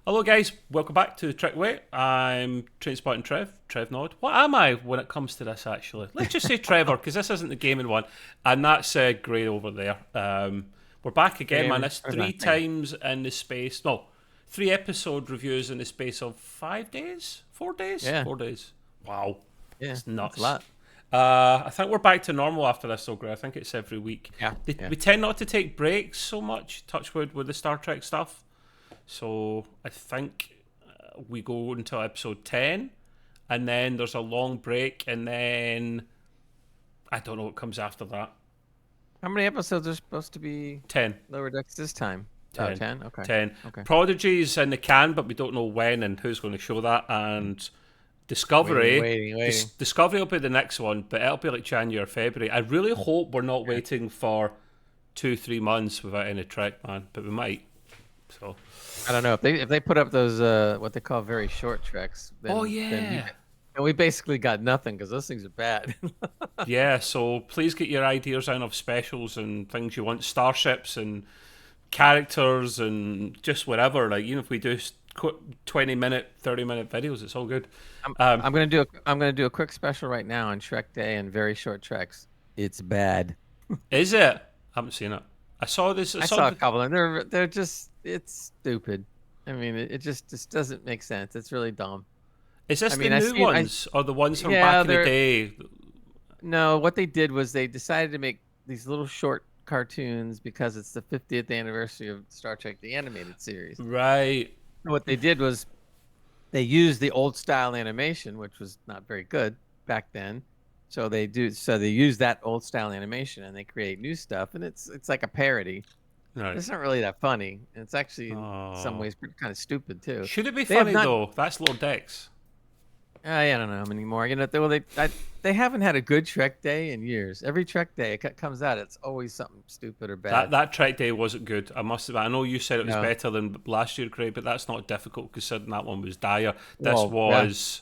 Hello, guys. Welcome back to Trickway. I'm Trainspotting Trev Nod. What am I when it comes to this, actually? Let's just say Trevor, because this isn't the gaming one. And that's Gray over there. We're back again, man. That's three times in the space. No, 3 episode reviews in the space of 5 days? 4 days? Yeah. 4 days. Wow. Yeah, It's nuts. that's a lot. I think we're back to normal after this, though, Gray. I think it's every week. Yeah. We tend not to take breaks so much, touch wood, with the Star Trek stuff. So I think we go until episode 10, and then there's a long break, and then I don't know what comes after that. How many episodes are supposed to be 10. Lower Decks this time? 10. Oh, 10? Okay. 10. Okay. Prodigy's in the can, but we don't know when and who's going to show that. And Discovery. Waiting. Discovery will be the next one, but it'll be like January or February. I really hope we're not waiting for 2-3 months without any Trek, man, but we might. So I don't know if they put up those what they call very short treks. Then, then we basically got nothing because those things are bad. Yeah, so please get your ideas out of specials and things you want, starships and characters and just whatever. Like, even if we do 20-minute, 30-minute videos, it's all good. I'm gonna do a quick special right now on Shrek Day and very short treks. It's bad. Is it? I haven't seen it. I saw this. I saw a couple, and they're just it's stupid. I mean, it just doesn't make sense. It's really dumb. Is this the new ones or the ones from back in the day? No, what they did was they decided to make these little short cartoons because it's the 50th anniversary of Star Trek the Animated Series. Right. What they did was they used the old style animation, which was not very good back then. So they use that old style animation and they create new stuff, and it's like a parody. Right. It's not really that funny. It's actually in some ways kind of stupid too. Should it be funny though? That's Lower Decks. I don't know anymore. You know, they haven't had a good Trek Day in years. Every Trek Day it comes out, it's always something stupid or bad. That Trek Day wasn't good. I must admit. I know you said it was better than last year, Craig, but that's not difficult considering that one was dire. This was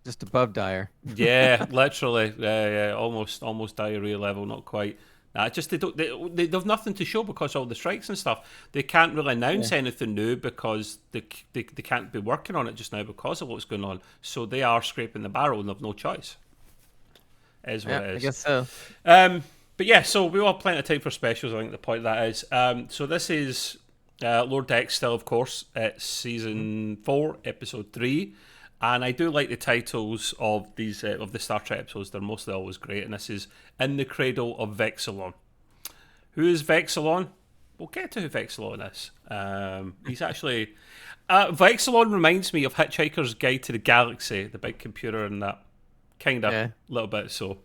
just above dire. Yeah, literally. Yeah, almost diarrhea level. Not quite. Just they've nothing to show because of all the strikes and stuff. They can't really announce anything new because they can't be working on it just now because of what's going on. So they are scraping the barrel and they've no choice. Is what it is. I guess so. But yeah, so we all have plenty of time for specials. I think the point of that is. So this is Lower Decks still, of course. It's season 4, episode 3. And I do like the titles of these of the Star Trek episodes. They're mostly always great. And this is In the Cradle of Vexilon. Who is Vexilon? We'll get to who Vexilon is. He's actually... Vexilon reminds me of Hitchhikers' Guide to the Galaxy, the big computer and that. Kind of. A little bit so.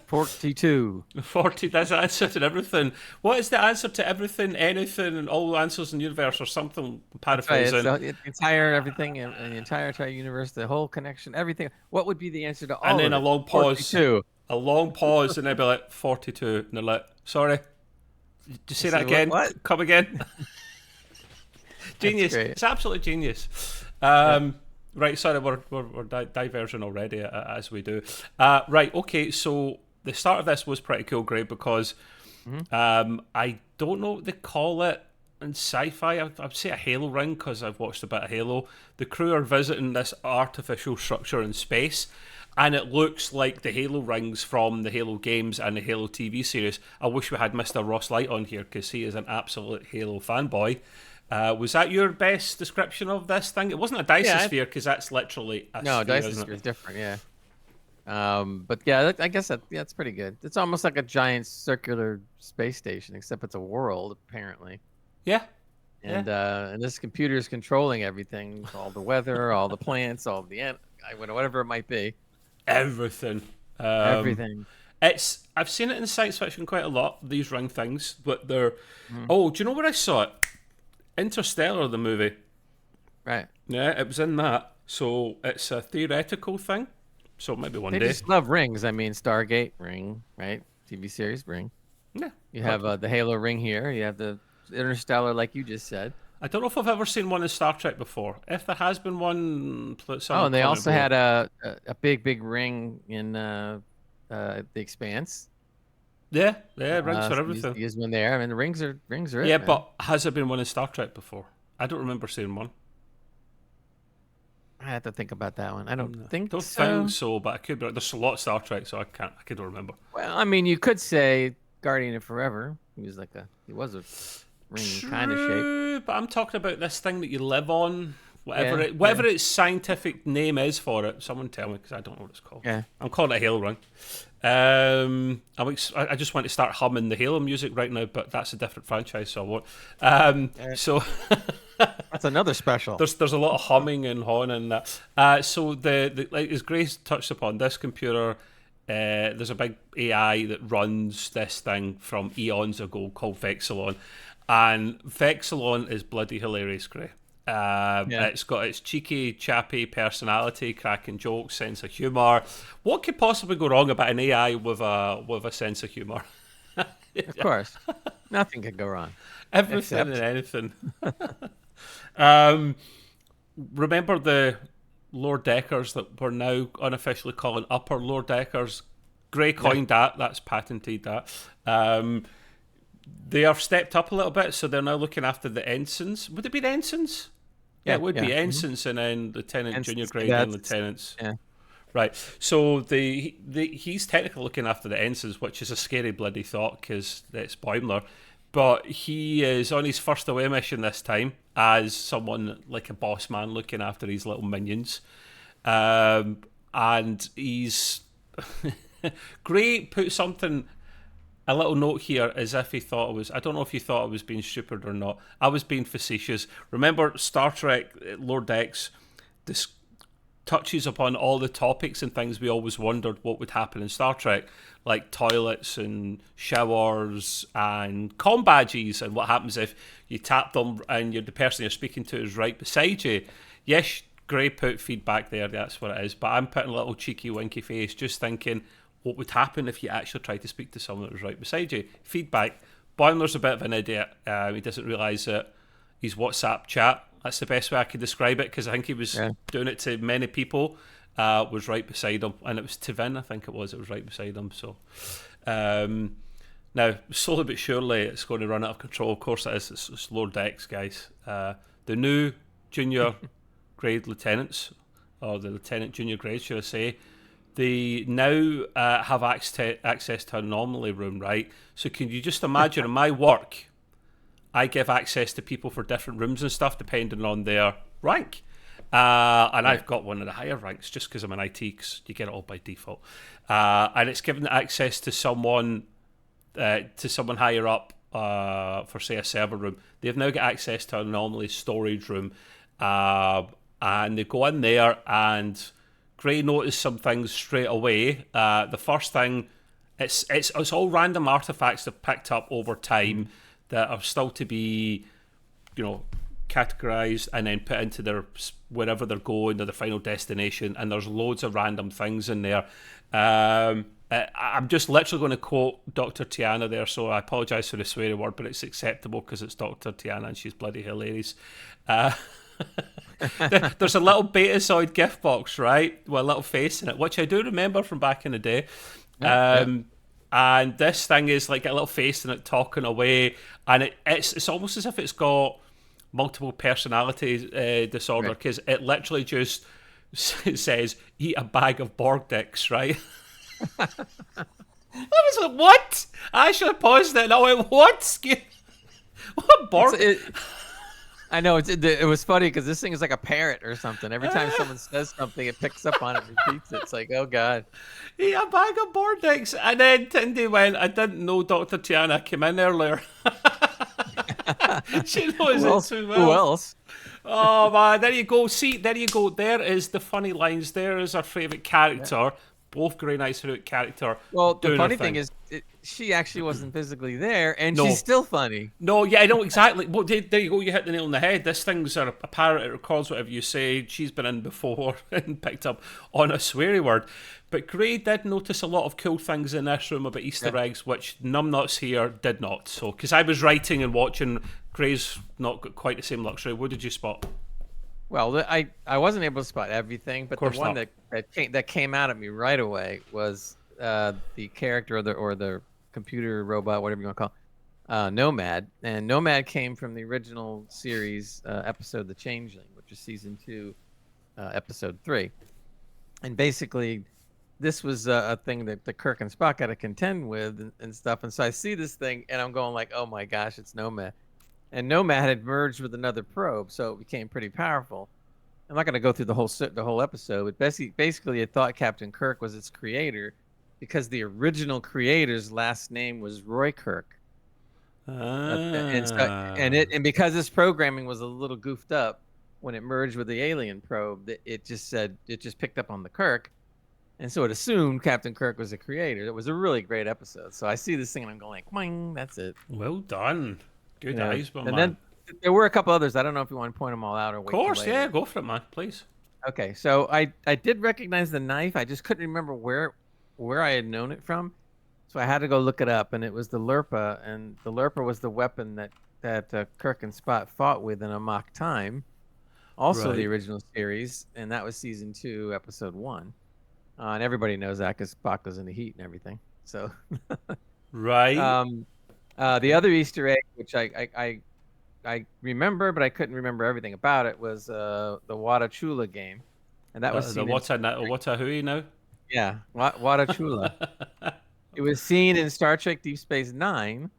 42. 40, that's the answer to everything. What is the answer to everything, anything, and all the answers in the universe or something? Paraphrasing. Right, the entire everything and the entire universe, the whole connection, everything. What would be the answer to all and then of a long pause. 42. A long pause, and they'd be like, 42. And they're like, sorry. Did you say that again? What? Come again? Genius. It's absolutely genius. Right, sorry, we're diverging already, as we do. Right, okay, so the start of this was pretty cool, Greg, because I don't know what they call it in sci-fi. I'd say a Halo ring, because I've watched a bit of Halo. The crew are visiting this artificial structure in space, and it looks like the Halo rings from the Halo games and the Halo TV series. I wish we had Mr. Ross Light on here, because he is an absolute Halo fanboy. Was that your best description of this thing? It wasn't a Dice-sphere because that's literally a sphere, Dice-sphere is different, yeah. But yeah, I guess that's pretty good. It's almost like a giant circular space station, except it's a world, apparently. Yeah. And this computer is controlling everything, all the weather, all the plants, all the whatever it might be. Everything. Everything. I've seen it in science fiction quite a lot, these ring things, but they're... Oh, do you know where I saw it? Interstellar, the movie. Right. Yeah, it was in that. So it's a theoretical thing. So maybe one day. They just love rings. I mean, Stargate, ring, right? TV series, ring. Yeah. You have the Halo ring here. You have the Interstellar, like you just said. I don't know if I've ever seen one in Star Trek before. If there has been one... and they also had a big ring in The Expanse. Yeah, rings for everything. Use one there. I mean, the rings are yeah, it, but has there been one in Star Trek before? I don't remember seeing one. I have to think about that one. I don't think Don't so. think so, but I could be. There's a lot of Star Trek, so I don't remember. Well, I mean, you could say Guardian of Forever. He was a ring kind of shape. True, but I'm talking about this thing that you live on. Whatever Yeah, whatever its scientific name is for it. Someone tell me, because I don't know what it's called. Yeah. I'm calling it a Halo ring. I just want to start humming the Halo music right now, but that's a different franchise, so I won't. So That's another special. there's a lot of humming and hawing and that. So the like as Grace touched upon, this computer, there's a big AI that runs this thing from eons ago called Vexilon, and Vexilon is bloody hilarious, Gray. It's got its cheeky, chappy personality, cracking jokes, sense of humour. What could possibly go wrong about an AI with a sense of humour? Of course, nothing could go wrong. Everything and anything. Remember the lower deckers that we're now unofficially calling upper lower deckers? Gray coined that. That's patented that. They are stepped up a little bit, so they're now looking after the ensigns. Would it be the ensigns? Yeah, it would be ensigns, and then lieutenant, junior grade, and lieutenants. Yeah. Right. So he's technically looking after the ensigns, which is a scary bloody thought because it's Boimler. But he is on his first away mission this time as someone like a boss man looking after his little minions. And he's... Gray put a little note here as if he thought it was... I don't know if you thought I was being stupid or not. I was being facetious. Remember, Star Trek Lower Decks touches upon all the topics and things we always wondered what would happen in Star Trek, like toilets and showers and comm badges, and what happens if you tap them and the person you're speaking to is right beside you. Yes, Gray put feedback there, that's what it is, but I'm putting a little cheeky winky face just thinking what would happen if you actually tried to speak to someone that was right beside you. Feedback. Boimler's a bit of an idiot. He doesn't realise that his WhatsApp chat, that's the best way I could describe it, because I think he was doing it to many people, was right beside him. And it was Tivin, I think it was right beside him. So now, slowly but surely, it's going to run out of control. Of course it is. It's lower decks, guys. The new junior grade lieutenants, or the lieutenant junior grade, should I say, they now have access to an anomaly room, right? So can you just imagine, in my work, I give access to people for different rooms and stuff depending on their rank. And I've got one of the higher ranks just because I'm an IT, because you get it all by default. And it's given access to someone higher up for, say, a server room. They've now got access to an anomaly storage room. And they go in there, and Gray noticed some things straight away. The first thing, it's all random artifacts they've picked up over time that are still to be, categorized and then put into their wherever they're going to their final destination. And there's loads of random things in there. I'm just literally going to quote Dr. Tiana there, so I apologise for the sweary word, but it's acceptable because it's Dr. Tiana and she's bloody hilarious. There's a little Betazoid gift box, right, with a little face in it, which I do remember from back in the day. And this thing is like a little face in it talking away, and it's almost as if it's got multiple personality disorder, because it literally just says, eat a bag of Borg dicks, right? I was like, what? I should have paused it and I went, what? What Borg? I know, it was funny because this thing is like a parrot or something. Every time someone says something, it picks up on it and repeats it. It's like, oh, God. Eat a bag of Borg dicks. And then Tindy went, I didn't know Dr. Tiana came in earlier. She knows it too well. Who else? Oh, man, there you go. See, there you go. There is the funny lines. There is our favourite character. Yeah. Both Grey Knight's favourite character. Well, the funny thing is, she actually wasn't physically there, and she's still funny. No, yeah, I know exactly. Well, there you go. You hit the nail on the head. This thing's a parrot. It records whatever you say. She's been in before and picked up on a sweary word. But Grey did notice a lot of cool things in this room about Easter eggs, which numbnuts here did not. So, because I was writing and watching, Grey's not got quite the same luxury. What did you spot? Well, I wasn't able to spot everything, but the one that came out at me right away was the character or the computer robot, whatever you want to call it, Nomad. And Nomad came from the original series episode The Changeling, which is season 2, episode 3. And basically, this was a thing that the Kirk and Spock had to contend with and stuff. And so I see this thing, and I'm going like, oh my gosh, it's Nomad. And Nomad had merged with another probe, so it became pretty powerful. I'm not going to go through the whole episode, but basically, it thought Captain Kirk was its creator because the original creator's last name was Roy Kirk. And because this programming was a little goofed up when it merged with the alien probe, it just picked up on the Kirk, and so it assumed Captain Kirk was the creator. It was a really great episode. So I see this thing and I'm going like, "Boing, that's it." Well done. Good eyes, my man. Then there were a couple others. I don't know if you want to point them all out or wait. Of course, yeah, go for it, man, please. Okay, so I did recognize the knife. I just couldn't remember where I had known it from, so I had to go look it up. And it was the Lurpa, and the Lurpa was the weapon that Kirk and Spock fought with in Amok Time, also the original series, and that was season 2, episode 1. And everybody knows that because Spock was in the heat and everything. So, right. The other Easter egg, which I remember, but I couldn't remember everything about it, was the Wada Chula game, and that was the Wata Hui now. Yeah, Wada Chula. It was seen in Star Trek Deep Space Nine,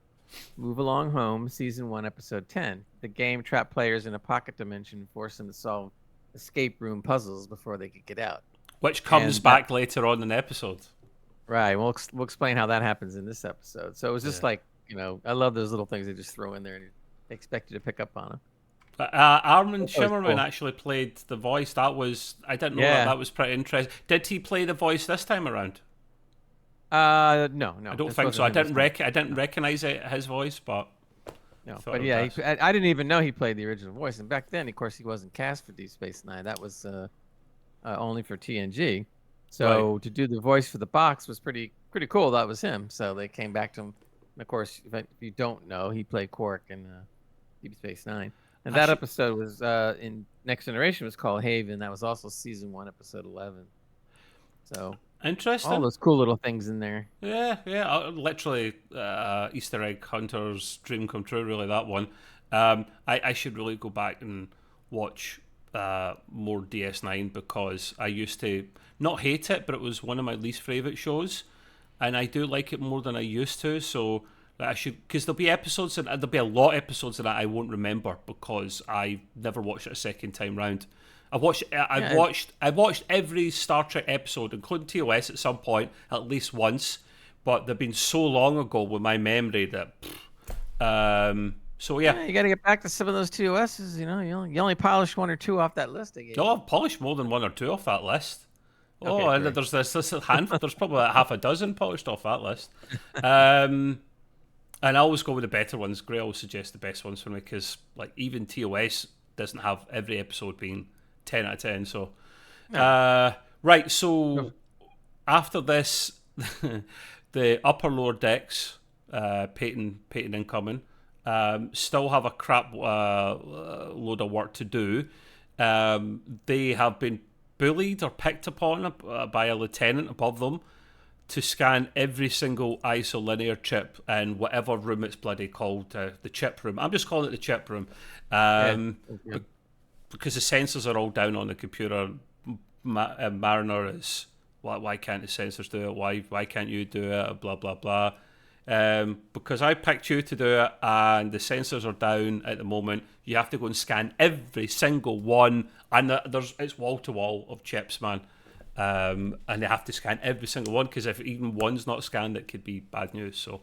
Move Along Home, season 1, episode 10. The game trapped players in a pocket dimension and forced them to solve escape room puzzles before they could get out. Which comes back later on in the episode. Right. We'll explain how that happens in this episode. So it was just like, I love those little things they just throw in there and expect you to pick up on them. Armin Shimmerman actually played the voice. I didn't know that was pretty interesting. Did he play the voice this time around? No. I don't think so. I didn't recognize his voice, but no. But yeah, I didn't even know he played the original voice. And back then, of course, he wasn't cast for Deep Space Nine. That was only for TNG. So to do the voice for the box was pretty cool. That was him. So they came back to him. And of course, if you don't know, he played Quark in Deep Space Nine. And that episode was in Next Generation was called Haven. That was also season 1, episode 11. So interesting. All those cool little things in there. Yeah. Literally, Easter egg hunters' dream come true. Really, that one. I should really go back and watch more DS9 because I used to not hate it, but it was one of my least favorite shows, and I do like it more than I used to. So I should, because there'll be episodes and there'll be a lot of episodes that I won't remember because I never watched it a second time round. I've watched every Star Trek episode, including TOS, at some point, at least once. But they've been so long ago with my memory that. So yeah, you got to get back to some of those TOSs. You only polished 1 or 2 off that list again. Oh, I've polished more than 1 or 2 off that list. Okay, and there's this handful. There's probably like half a dozen polished off that list. And I always go with the better ones. Gray always suggests the best ones for me because, like, even TOS doesn't have every episode being 10 out of 10. So, right. So after this, the upper lower decks, Peyton incoming, still have a crap load of work to do. They have been bullied or picked upon by a lieutenant above them to scan every single isolinear chip in whatever room it's bloody called, the chip room. I'm just calling it the chip room, because the sensors are all down on the computer. Mariner is, why can't the sensors do it? Why can't you do it? Blah blah blah. Because I picked you to do it, and the sensors are down at the moment. You have to go and scan every single one, and it's wall to wall of chips, man. And they have to scan every single one because if even one's not scanned, it could be bad news. So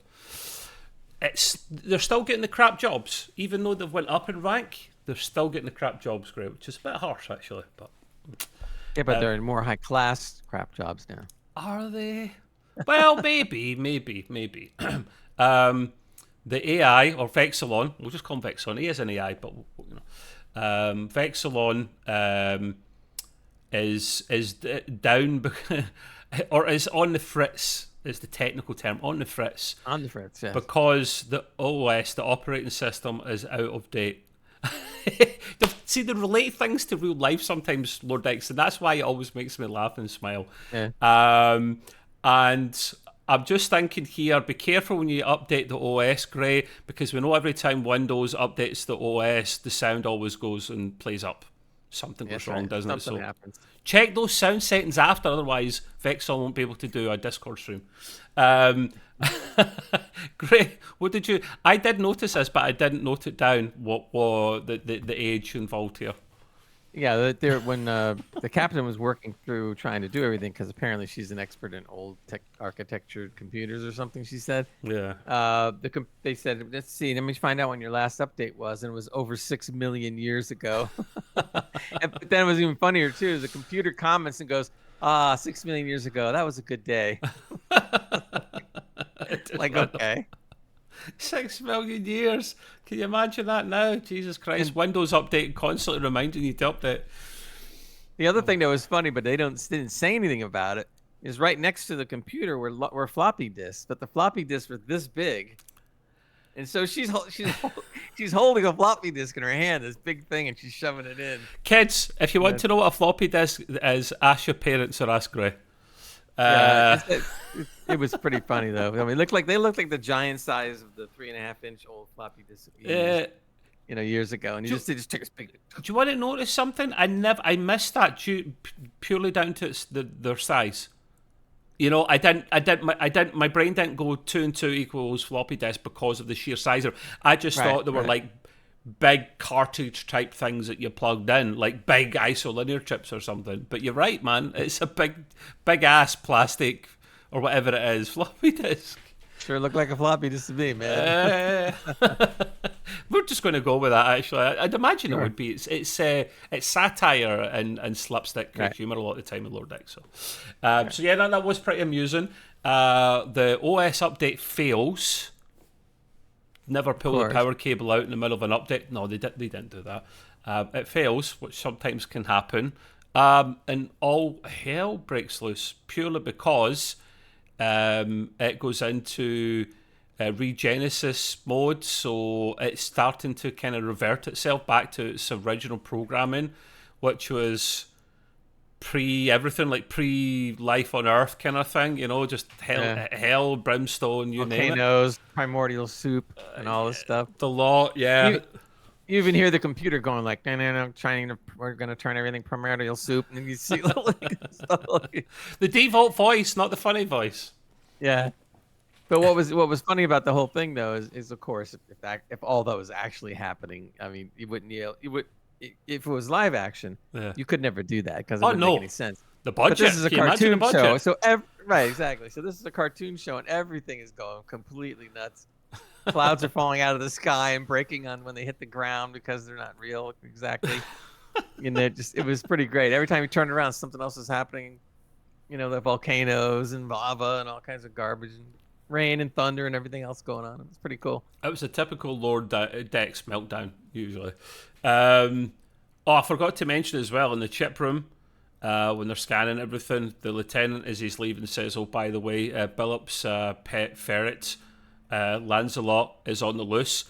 they're still getting the crap jobs, even though they've went up in rank. They're still getting the crap jobs, great, which is a bit harsh actually. But they're in more high class crap jobs now. Are they? Well, maybe. The AI or Vexilon, we'll just call him Vexilon. He is an AI, but Vexilon. Is down or is on the fritz is the technical term, on the fritz. On the fritz, yes. Because the OS, the operating system, is out of date. See, they relate things to real life sometimes, Lord X, and that's why it always makes me laugh and smile. Yeah. And I'm just thinking here, be careful when you update the OS, Gray, because we know every time Windows updates the OS, the sound always goes and plays up. something That's goes wrong, right. doesn't it? Something So happens. check those sound settings after, otherwise Vexilon won't be able to do a Discord stream. Great. What did you? I did notice this, but I didn't note it down. What the age involved here? Yeah, there when the captain was working through trying to do everything, because apparently she's an expert in old tech architecture computers or something. She said. Yeah. They said, let's see, let me find out when your last update was, and it was over 6 million years ago. But then it was even funnier too. The computer comments and goes, 6 million years ago, that was a good day. Like, okay. 6 million years. Can you imagine that now? Jesus Christ. And Windows update constantly reminding you to update. The other thing that was funny, but they didn't say anything about it, is right next to the computer were floppy disks, but the floppy disks were this big. And so she's holding a floppy disk in her hand, this big thing, and she's shoving it in. Kids, if you want to know what a floppy disk is, ask your parents or ask Gray. It was pretty funny though. I mean, they looked like the giant size of the 3.5-inch old floppy disk, years ago. And they just took a big. Do you want to notice something? I missed that purely down to their size. My brain didn't go 2 and 2 equals floppy disk because of the sheer size of it. I just thought they were like big cartridge type things that you plugged in, like big isolinear chips or something. But you're right, man. It's a big ass plastic or whatever it is floppy disk. Sure looked like a floppy disk to me, man. We're just going to go with that. Actually, I'd imagine it would be. It's satire and slapstick humor a lot of the time in Lower Decks. So, that was pretty amusing. The OS update fails. Never pull the power cable out in the middle of an update. No, they didn't do that. It fails, which sometimes can happen. And all hell breaks loose purely because it goes into regenesis mode, so it's starting to kind of revert itself back to its original programming, which was pre-everything, like pre-life on Earth kind of thing, just hell, brimstone, you name it. Volcanoes, primordial soup, and all this stuff. The law, yeah. You even hear the computer going like, we're going to turn everything primordial soup, and then you see the default voice, not the funny voice. Yeah. But what was funny about the whole thing though is of course if all that was actually happening, I mean, if it was live action, you could never do that because it wouldn't make any sense. The budget. But this is a cartoon show, so right, exactly. So this is a cartoon show, and everything is going completely nuts. Clouds are falling out of the sky and breaking on when they hit the ground because they're not real exactly. It was pretty great. Every time you turn around, something else is happening. The volcanoes and lava and all kinds of garbage and rain and thunder and everything else going on. It's pretty cool. It was a typical Lord Dex meltdown, usually. I forgot to mention as well, in the chip room, when they're scanning everything, the lieutenant, as he's leaving, says, oh, by the way, Billup's pet ferret, Lancelot, is on the loose.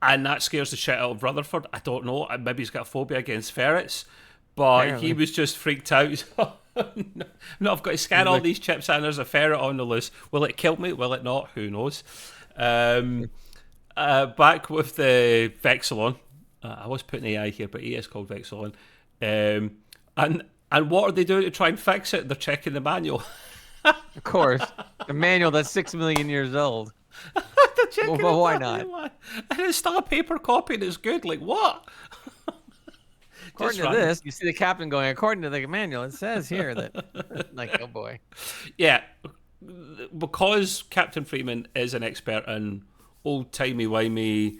And that scares the shit out of Rutherford. I don't know. Maybe he's got a phobia against ferrets. But apparently he was just freaked out. No, I've got to scan all these chips and there's a ferret on the loose. Will it kill me? Will it not? Who knows? Back with the Vexilon. I was putting AI here, but it is called Vexilon. And what are they doing to try and fix it? They're checking the manual. Of course. The manual that's 6 million years old. Well, why not? And it's still a paper copy and it's good. Like, what? According to this, you see the captain going, according to the manual, it says here that, like, oh boy. Yeah, because Captain Freeman is an expert in old-timey-wimey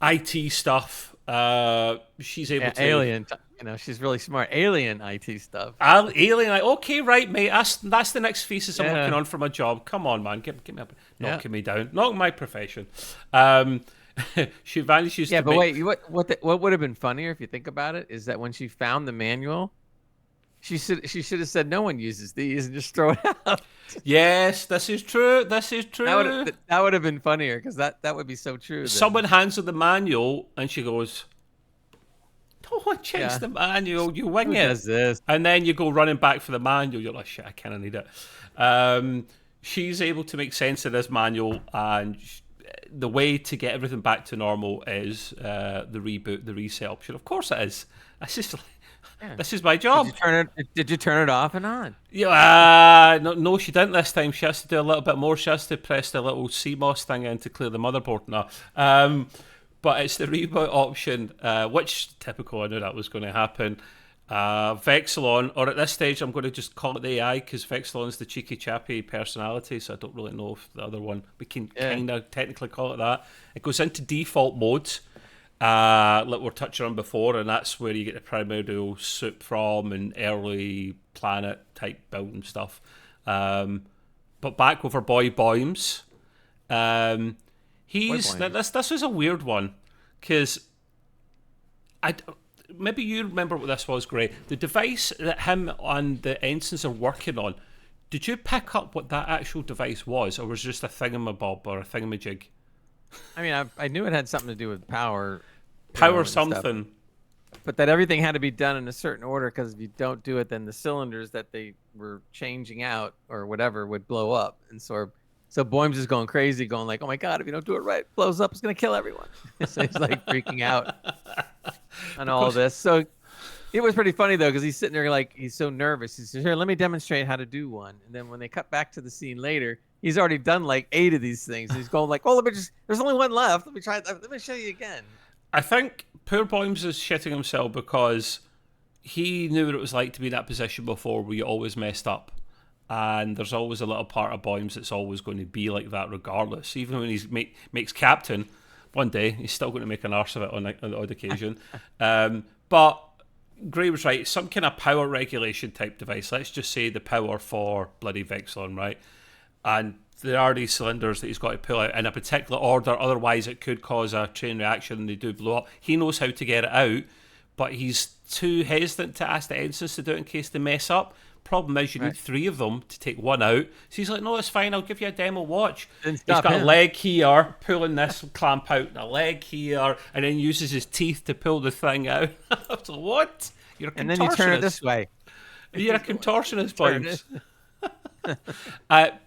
IT stuff, she's able to... Alien, she's really smart. Alien IT stuff. Okay, right, mate, that's the next thesis I'm working on for my job. Come on, man, get me up, knocking me down. Not my profession. She vanishes. Yeah, but wait, what would have been funnier if you think about it is that when she found the manual, she should have said no one uses these and just throw it out. Yes, this is true. That would have been funnier because that would be so true. Someone hands her the manual and she goes, "No one checks the manual. You wing it." Does this? And then you go running back for the manual. You're like, "Shit, I kind of need it." She's able to make sense of this manual and the way to get everything back to normal is the reboot, the reset option. Of course it is. That's just this is my job. Did you turn it off and on? Yeah, no, she didn't this time. She has to do a little bit more. She has to press the little CMOS thing in to clear the motherboard now. But it's the reboot option, which typical. I knew that was going to happen. Vexilon, or at this stage, I'm going to just call it the AI because Vexilon's the cheeky chappy personality, so I don't really know if the other one we can kind of technically call it that. It goes into default modes, like we were touching on before, and that's where you get the primordial soup from and early planet type building stuff. But back with our boy Boims. This was a weird one because maybe you remember what this was, Gray. The device that him and the ensigns are working on, did you pick up what that actual device was, or was it just a thingamabob or a thingamajig? I mean, I knew it had something to do with power. Power something. But that everything had to be done in a certain order, because if you don't do it, then the cylinders that they were changing out or whatever would blow up. And so Boims is going crazy, going like, oh my God, if you don't do it right, it blows up, it's going to kill everyone. So he's like freaking out on all this. So it was pretty funny though, because he's sitting there like, he's so nervous. He says, here, let me demonstrate how to do one. And then when they cut back to the scene later, he's already done like 8 of these things. He's going like, oh, there's only one left. Let me show you again. I think poor Boims is shitting himself because he knew what it was like to be in that position before where you always messed up. And there's always a little part of Boims that's always going to be like that regardless. Even when he makes captain, one day he's still going to make an arse of it on the odd occasion. But Gray was right. It's some kind of power regulation type device. Let's just say the power for bloody Vexilon, right? And there are these cylinders that he's got to pull out in a particular order, otherwise it could cause a chain reaction and they do blow up. He knows how to get it out, but he's too hesitant to ask the ensigns to do it in case they mess up. Problem is, you need 3 of them to take one out. So he's like, no, it's fine, I'll give you a demo watch. He's got a leg here, pulling this clamp out, and a leg here, and then uses his teeth to pull the thing out. So what? You're a contortionist. And then you turn it this way. You're a contortionist, Boims.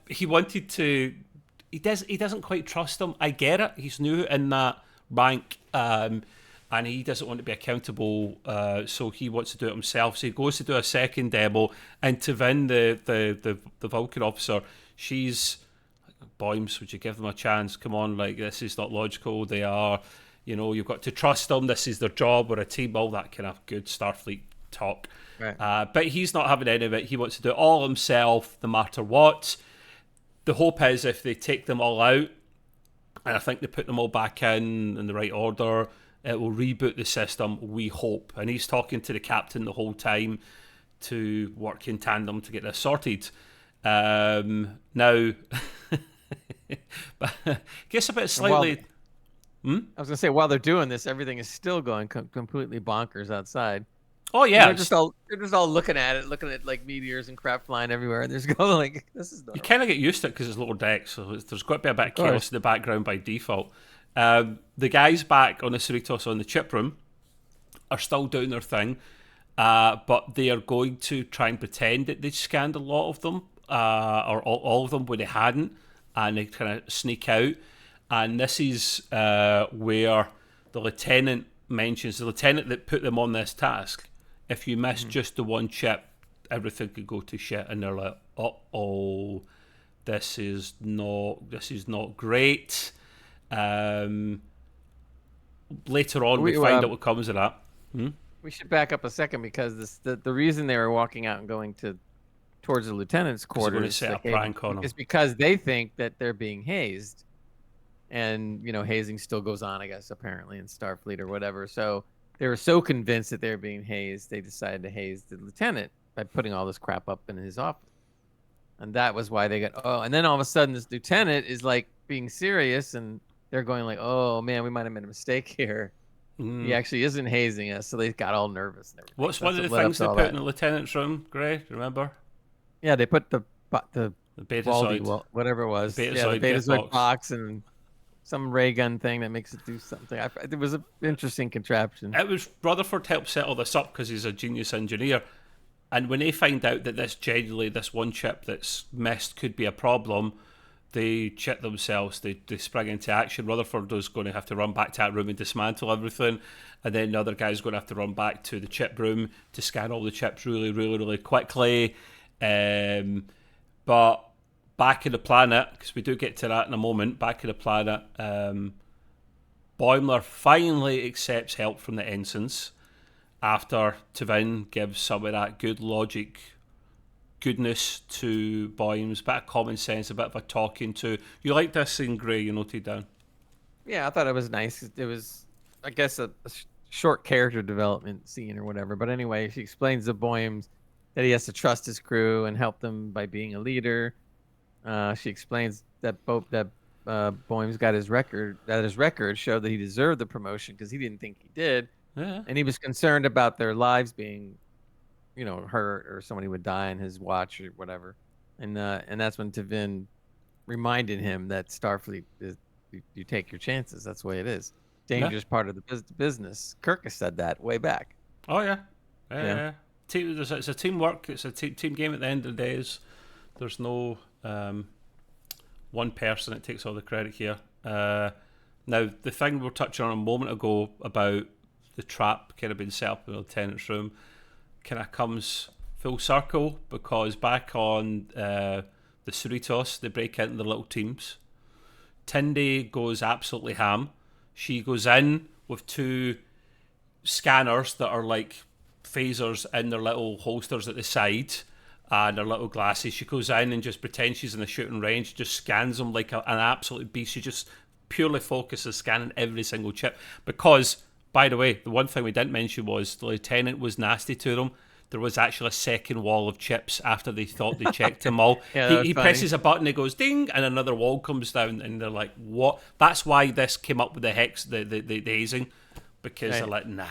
He wanted to. He doesn't quite trust him. I get it. He's new in that rank, and he doesn't want to be accountable. So he wants to do it himself. So he goes to do a second demo, and to Vin, the Vulcan officer, she's Boims. Would you give them a chance? Come on, like this is not logical. They are, you've got to trust them. This is their job. We're a team. All that kind of good Starfleet talk. Right. But he's not having any of it. He wants to do it all himself, no matter what. The hope is if they take them all out, and I think they put them all back in the right order, it will reboot the system, we hope. And he's talking to the captain the whole time to work in tandem to get this sorted. Now, but I guess a bit slightly... I was going to say, while they're doing this, everything is still going completely bonkers outside. Oh yeah, they're just all looking at like meteors and crap flying everywhere, and there's going like this is. You kind of get used to it because it's lower deck, so there's got to be a bit of chaos in the background by default. The guys back on the Cerritos on the chip room are still doing their thing, but they are going to try and pretend that they scanned a lot of them, or all of them when they hadn't, and they kind of sneak out. And this is where the lieutenant mentions, the lieutenant that put them on this task, if you miss just the one chip, everything could go to shit. And they're like, uh-oh, this is not great. Later on, we find out what comes of that. We should back up a second, because the reason they were walking out and going towards the lieutenant's quarters is because they think that they're being hazed. And, hazing still goes on, I guess, apparently, in Starfleet or whatever. So they were so convinced that they were being hazed, they decided to haze the lieutenant by putting all this crap up in his office. And that was why they and then all of a sudden this lieutenant is like being serious, and they're going like, oh man, we might have made a mistake here. He actually isn't hazing us. So they got all nervous. And everything. What's one of the things they put in the lieutenant's room, Gray? Do you remember? Yeah, they put the Betazoid. Whatever it was. The Betazoid box and some ray gun thing that makes it do something. It was an interesting contraption. It was Rutherford helped set all this up because he's a genius engineer. And when they find out that this one chip that's missed could be a problem, They chip themselves. They spring into action. Rutherford is going to have to run back to that room and dismantle everything. And then the other guy's going to have to run back to the chip room to scan all the chips really, really, really quickly. But back in the planet, because we do get to that in a moment, back in the planet, Boimler finally accepts help from the ensigns after Tuvin gives some of that good logic, goodness to Boymes, a bit of common sense, a bit of a talking to. You like this scene, Gray, you noted down? Yeah, I thought it was nice. It was, I guess, a short character development scene or whatever. But anyway, she explains to Boymes that he has to trust his crew and help them by being a leader. She explains that Boymes got his record, that his record showed that he deserved the promotion because he didn't think he did. Yeah. And he was concerned about their lives being, hurt or somebody would die in his watch or whatever. And that's when Tuvin reminded him that Starfleet is, you take your chances. That's the way it is. Dangerous part of the business. Kirk has said that way back. Oh, yeah. Yeah. It's a teamwork. It's a team game at the end of the day. There's no one person that takes all the credit here. Now, the thing we were touching on a moment ago about the trap kind of being set up in the lieutenant's room kind of comes full circle, because back on the Cerritos, they break into their little teams. Tindy goes absolutely ham. She goes in with 2 scanners that are like phasers in their little holsters at the side and their little glasses. She goes in and just pretends she's in the shooting range, just scans them like an absolute beast. She just purely focuses scanning every single chip. Because, by the way, the one thing we didn't mention was the lieutenant was nasty to them. There was actually a second wall of chips after they thought they checked them all. He presses a button, it goes ding, and another wall comes down, and they're like, what? That's why this came up with the hex, the hazing, because they're like, nah,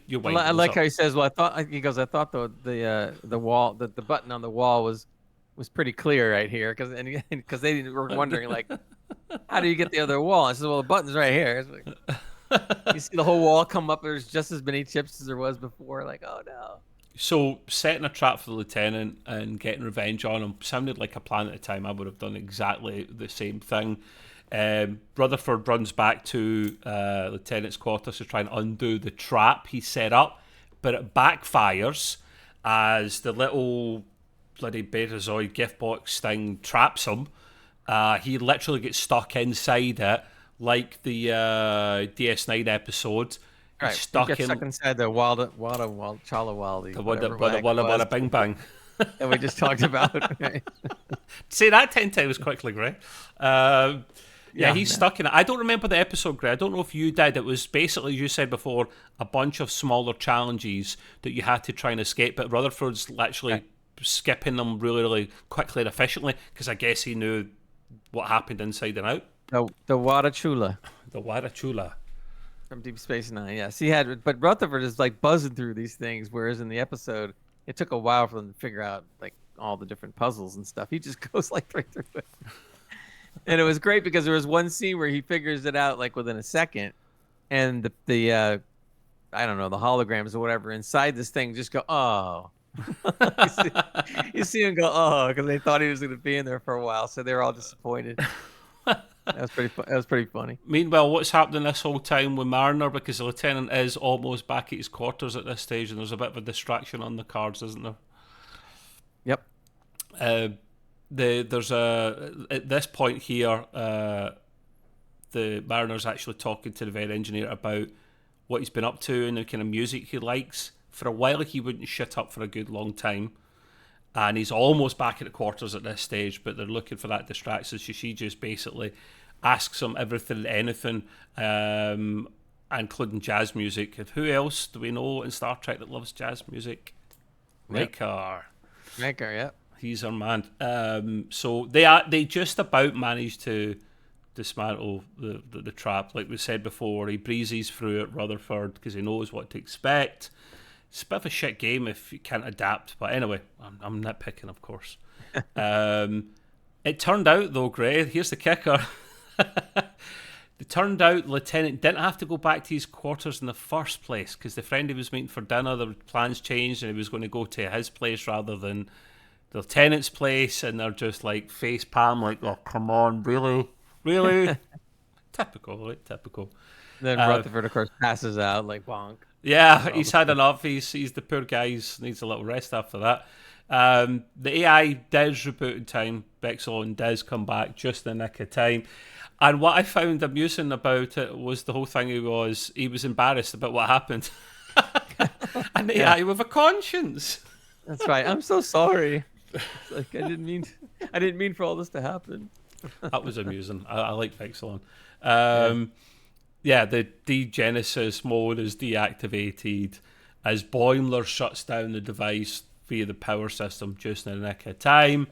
you're white. I like how he says, I thought the wall, the button on the wall was pretty clear right here, because they were wondering, like, how do you get the other wall? I said, well, the button's right here. It's like, you see the whole wall come up. There's just as many chips as there was before. Like, oh no. So setting a trap for the lieutenant and getting revenge on him sounded like a plan at the time. I would have done exactly the same thing. Rutherford runs back to Lieutenant's quarters to try and undo the trap he set up, but it backfires as the little bloody Betazoid gift box thing traps him. He literally gets stuck inside it, like the DS9 episode. Right, stuck inside the Walla Chala the Walla Bing Bang that we just talked about. Right? Say that 10 times quickly, Gray. He's stuck in it. I don't remember the episode, Gray. I don't know if you did. It was basically, you said before, a bunch of smaller challenges that you had to try and escape, but Rutherford's literally skipping them really, really quickly and efficiently, because I guess he knew what happened inside and out. The Wada Chula. The Wada Chula. From Deep Space Nine, yes. But Rutherford is like buzzing through these things, whereas in the episode, it took a while for them to figure out like all the different puzzles and stuff. He just goes like right through it. And it was great because there was one scene where he figures it out like within a second, and the I don't know, the holograms or whatever inside this thing just go, oh. you see him go, oh, because they thought he was going to be in there for a while, so they're all disappointed. That was pretty funny. Meanwhile, what's happening this whole time with Mariner, because the lieutenant is almost back at his quarters at this stage, and there's a bit of a distraction on the cards, isn't there? Yep. There's at this point here, the Mariner's actually talking to the vet engineer about what he's been up to and the kind of music he likes. For a while, he wouldn't shut up for a good long time. And he's almost back at the quarters at this stage, but they're looking for that distraction. So she just basically asks him everything and anything, including jazz music. And who else do we know in Star Trek that loves jazz music? Riker. Riker, yeah. He's our man. So they just about managed to dismantle the trap. Like we said before, he breezes through it, Rutherford, because he knows what to expect. It's a bit of a shit game if you can't adapt. But anyway, I'm nitpicking, of course. It turned out, though, Gray, here's the kicker. It turned out the lieutenant didn't have to go back to his quarters in the first place, because the friend he was meeting for dinner, the plans changed and he was going to go to his place rather than lieutenant's place, and they're just like face palm, like, oh, come on, really? Typical, right? Typical. Then Rutherford, of course, passes out like bonk. Yeah, he's had enough. He's the poor guy. He needs a little rest after that. The AI does reboot in time. Vexilon does come back just in the nick of time. And what I found amusing about it was the whole thing. He was embarrassed about what happened. An AI with a conscience. That's right. I'm so sorry. It's like I didn't mean for all this to happen. That was amusing. I like Vexilon. The degenesis mode is deactivated as Boimler shuts down the device via the power system just in the nick of time.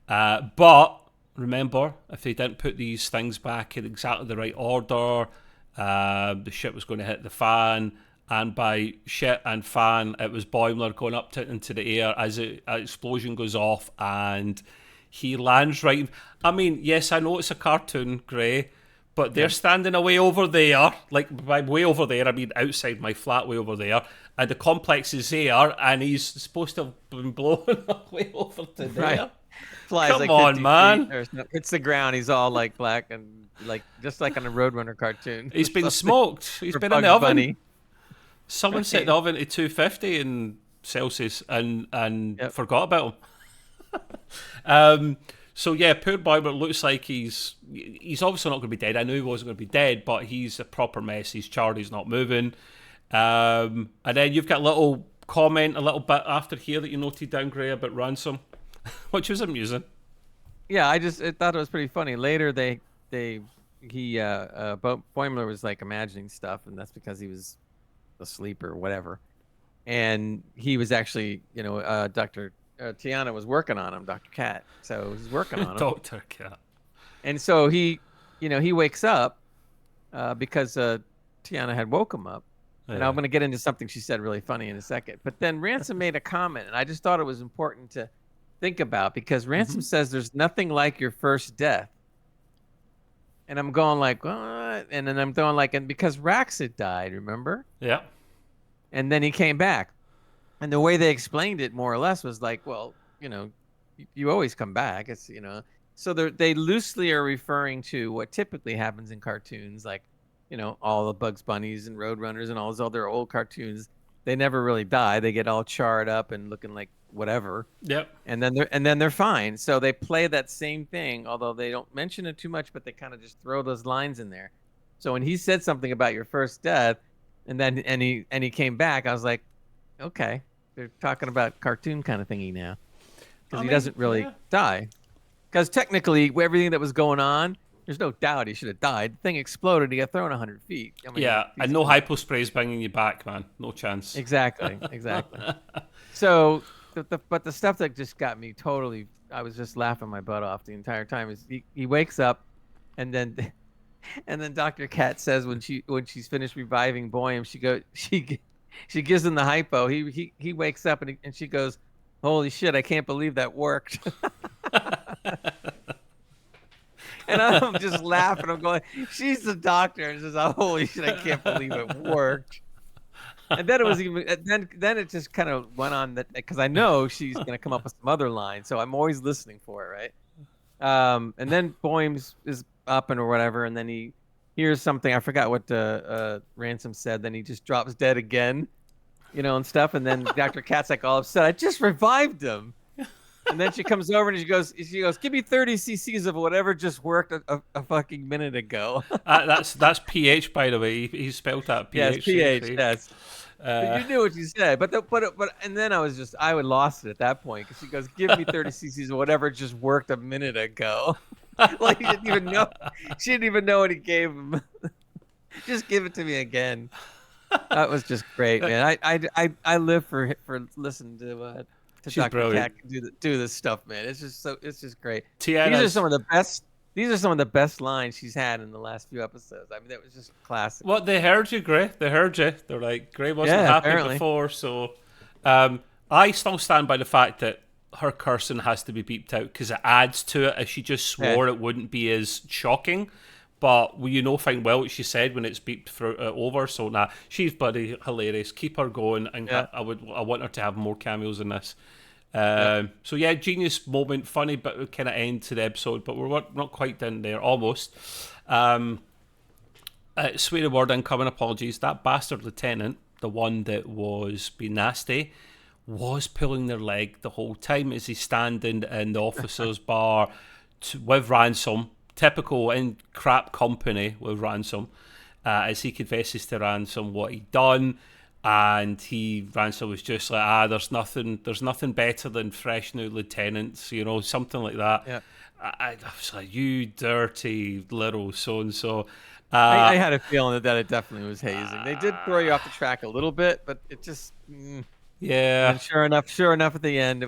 But remember, if they didn't put these things back in exactly the right order, the shit was going to hit the fan. And by shit and fan, it was Boimler going up into the air as an explosion goes off and he lands right. I mean, yes, I know it's a cartoon, Gray, but they're standing away over there. Like, by way over there, I mean outside my flat, way over there. And the complex is there, and he's supposed to have been blown away over to there. Right. Flies Come like on, man. Hits the ground. He's all like black and like just like on a Roadrunner cartoon. He's been smoked. He's been in the oven. Someone set the oven to 250 in Celsius and forgot about him. So yeah, poor Boimler looks like he's obviously not going to be dead. I knew he wasn't going to be dead, but he's a proper mess. He's charred. He's not moving. And then you've got a little comment a little bit after here that you noted down, Gray, about Ransom, which was amusing. Yeah, I thought it was pretty funny. Later, Boimler was like imagining stuff, and that's because he was asleep or whatever. And he was actually, Dr. Tiana was working on him, Dr. Cat. So he's working on him. Dr. Cat. And so he wakes up because Tiana had woke him up. Yeah. And I'm going to get into something she said really funny in a second. But then Ransom made a comment, and I just thought it was important to think about because Ransom says there's nothing like your first death. And I'm going like, what? And then I'm going like, and because Rax had died, remember? Yeah. And then he came back. And the way they explained it more or less was like, well, you always come back. It's, So they loosely are referring to what typically happens in cartoons, like, all the Bugs Bunnies and Roadrunners and all those other old cartoons. They never really die. They get all charred up and looking like whatever. Yep. And then they're fine. So they play that same thing, although they don't mention it too much, but they kind of just throw those lines in there. So when he said something about your first death, and he came back, I was like, okay, they're talking about cartoon kind of thingy now, because he doesn't really die. Because technically, everything that was going on, there's no doubt he should have died. The thing exploded. He got thrown 100 feet. I mean, and no hypospray is bringing you back, man. No chance. Exactly. So, but the stuff that just got me totally, I was just laughing my butt off the entire time. Is he wakes up, and then Dr. Cat says when she's finished reviving Boyum, she gives him the hypo. He wakes up and she goes, "Holy shit! I can't believe that worked." And I'm just laughing. I'm going, she's the doctor, and says, "Oh, holy shit! I can't believe it worked." And then it was even. Then it just kind of went on that because I know she's going to come up with some other line, so I'm always listening for it, right? And then Boyum is up or whatever, and then he hears something. I forgot what Ransom said. Then he just drops dead again, and stuff. And then Dr. Cat's like all upset. I just revived him. And then she comes over and she goes, "Give me 30 cc's of whatever just worked a fucking minute ago." That's pH, by the way. He spelled that pH. Yes, pH. Yes. But you knew what you said, but and then I would lost it at that point because she goes, "Give me 30 cc's of whatever just worked a minute ago." Like she didn't even know. She didn't even know what he gave him. Just give it to me again. That was just great, man. I live for listening to Dr. Cat do this stuff, man. It's just great. These are some of the best lines she's had in the last few episodes. I mean, that was just classic. Well, they heard you, Gray. They heard you. They're like, Gray wasn't happy before, so I still stand by the fact that her cursing has to be beeped out because it adds to it. If she just swore, it wouldn't be as shocking. But fine well what she said when it's beeped over. So she's bloody hilarious. Keep her going, and I want her to have more cameos in this. So yeah, genius moment, funny but kind of end to the episode, but we're not quite done there, almost. Swear a word, incoming apologies. That bastard lieutenant, the one that was being nasty, was pulling their leg the whole time as he's standing in the officer's bar with Ransom, typical in crap company with Ransom, as he confesses to Ransom what he'd done. And Ransom was just like, there's nothing better than fresh new lieutenants, something like that. Yeah. I was like, you dirty little so-and-so. I had a feeling that it definitely was hazing. They did throw you off the track a little bit, but it just... Yeah. And sure enough at the end,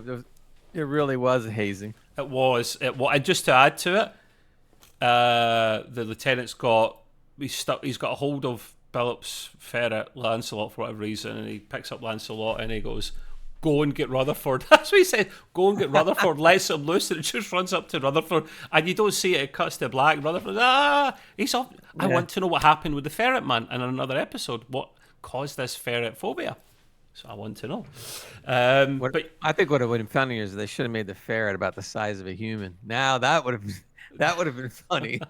it really was hazing. It was. And just to add to it, the lieutenant's he's got a hold of Philip's ferret, Lancelot, for whatever reason, and he picks up Lancelot and he goes, go and get Rutherford. That's what he said. Go and get Rutherford. Lets him loose, and it just runs up to Rutherford, and you don't see it. It cuts to black. Rutherford, he's off. I want to know what happened with the ferret man in another episode. What caused this ferret phobia? So I want to know. But I think what would have been funny is they should have made the ferret about the size of a human. Now that would have been funny.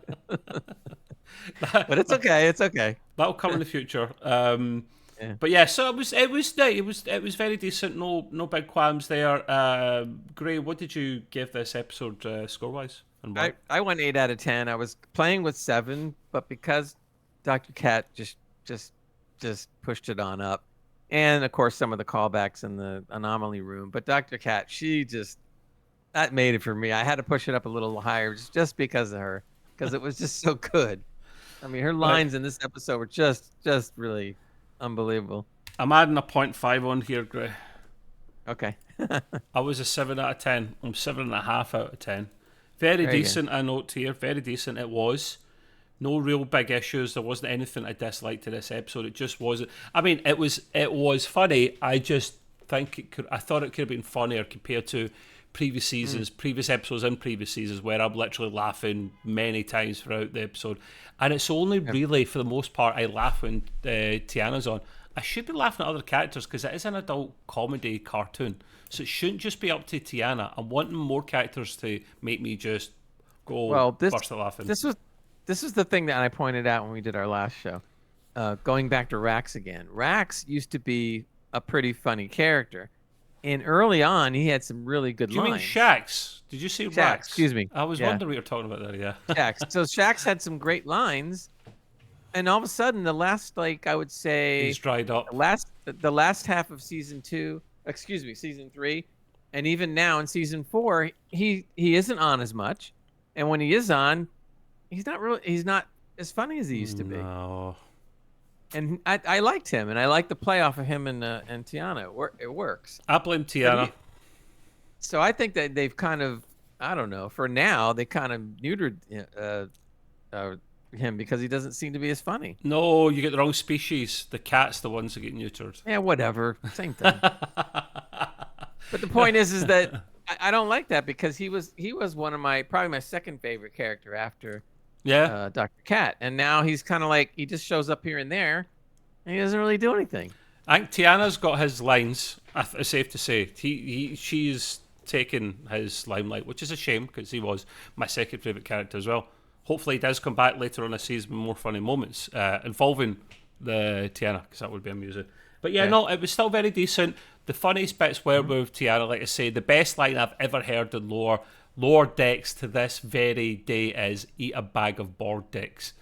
But it's okay. It's okay. That'll come in the future. But yeah, so it was very decent. No big qualms there. Gray, what did you give this episode score wise? And why? I went 8 out of 10. I was playing with 7, but because Dr. Cat just pushed it on up, and of course some of the callbacks in the anomaly room. But Dr. Cat, that made it for me. I had to push it up a little higher just because of her, because it was just so good. I mean, her lines in this episode were just really unbelievable. I'm adding a 0.5 on here, Gray. Okay. I was a 7 out of 10. I'm 7.5 out of 10. Very decent, I note here. Very decent it was. No real big issues. There wasn't anything I disliked to this episode. It just wasn't. I mean, it was funny. I just think I thought it could have been funnier compared to previous seasons, previous episodes and previous seasons, where I'm literally laughing many times throughout the episode. And it's only really, for the most part, I laugh when Tiana's on. I should be laughing at other characters because it is an adult comedy cartoon. So it shouldn't just be up to Tiana. I'm wanting more characters to make me just go burst out laughing. This was the thing that I pointed out when we did our last show. Going back to Rax again. Rax used to be a pretty funny character. And early on, he had some really good lines. Do you mean Shax? Did you say Shax? Rax? Excuse me. I was wondering what you're talking about there, yeah. Shax. So Shax had some great lines. And all of a sudden, the last, I would say... He's dried up. The last half of season 3, and even now in season 4, he isn't on as much. And when he is on, he's not as funny as he used to be. No. And I liked him, and I liked the play off of him and Tiana. It works. I blame Tiana. So I think that they've kind of, I don't know, for now, they kind of neutered him because he doesn't seem to be as funny. No, you get the wrong species. The cat's the ones that get neutered. Yeah, whatever. Same thing. But the point is that I don't like that because he was one of probably my second favorite character after Dr. Cat. And now he's kind of he just shows up here and there, and he doesn't really do anything. I think Tiana's got his lines. It's safe to say she's taken his limelight, which is a shame because he was my second favorite character as well. Hopefully, he does come back later on this season with more funny moments involving the Tiana, because that would be amusing. But no, it was still very decent. The funniest bits were with Tiana. Like I say, the best line I've ever heard in Lower Decks to this very day is "Eat a bag of bored dicks."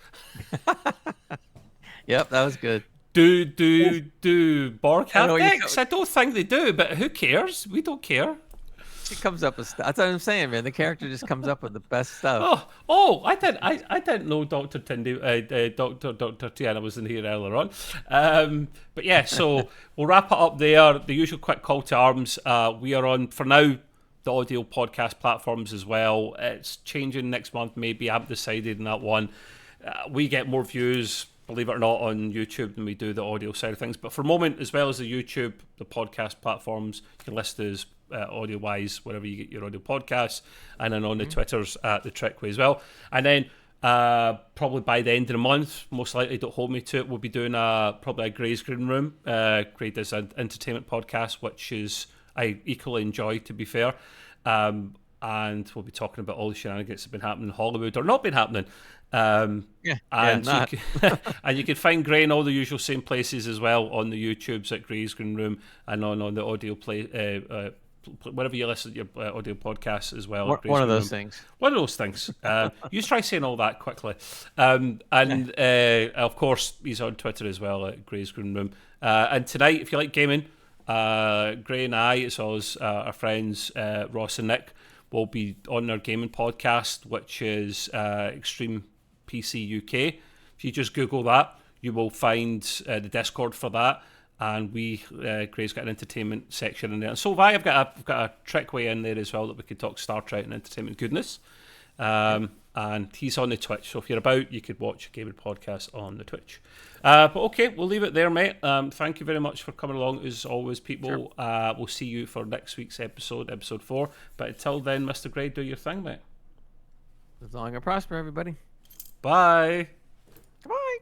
Yep, that was good. Do Borg have dicks? I don't think they do, but who cares? We don't care. She comes up with stuff. That's what I'm saying, man. The character just comes up with the best stuff. I didn't know Dr. Dr. Tiana was in here earlier on. But yeah, so we'll wrap it up there. The usual quick call to arms. We are on, for now, the audio podcast platforms as well. It's changing next month, maybe. I haven't decided on that one. We get more views, believe it or not, on YouTube than we do the audio side of things. But for a moment, as well as the YouTube, the podcast platforms, you can list us audio-wise wherever you get your audio podcasts, and then on the Twitters at The Trickway as well. And then probably by the end of the month, most likely, don't hold me to it, we'll be doing probably a Gray's Green Room. Gray does an entertainment podcast, which is I equally enjoy, to be fair. And we'll be talking about all the shenanigans that have been happening in Hollywood or not been happening. And not. and you can find Gray in all the usual same places as well, on the YouTubes at Gray's Green Room, and on the audio play, wherever you listen to your audio podcasts as well. One of those things. One of those things. You try saying all that quickly. Of course, he's on Twitter as well at Gray's Green Room. And tonight, if you like gaming, Gray and I, as well as our friends Ross and Nick, will be on our gaming podcast, which is Extreme PC UK. If you just Google that, you will find the Discord for that. And Gray's got an entertainment section in there. And so have I. I've got a Trickway in there as well, that we could talk Star Trek and entertainment goodness. And he's on the Twitch. So if you're about, you could watch a gaming podcast on the Twitch. But okay, we'll leave it there, mate. Thank you very much for coming along, as always, people. Sure. We'll see you for next week's episode 4. But until then, Mr. Gray, do your thing, mate. As long and prosper, everybody. Bye. Goodbye.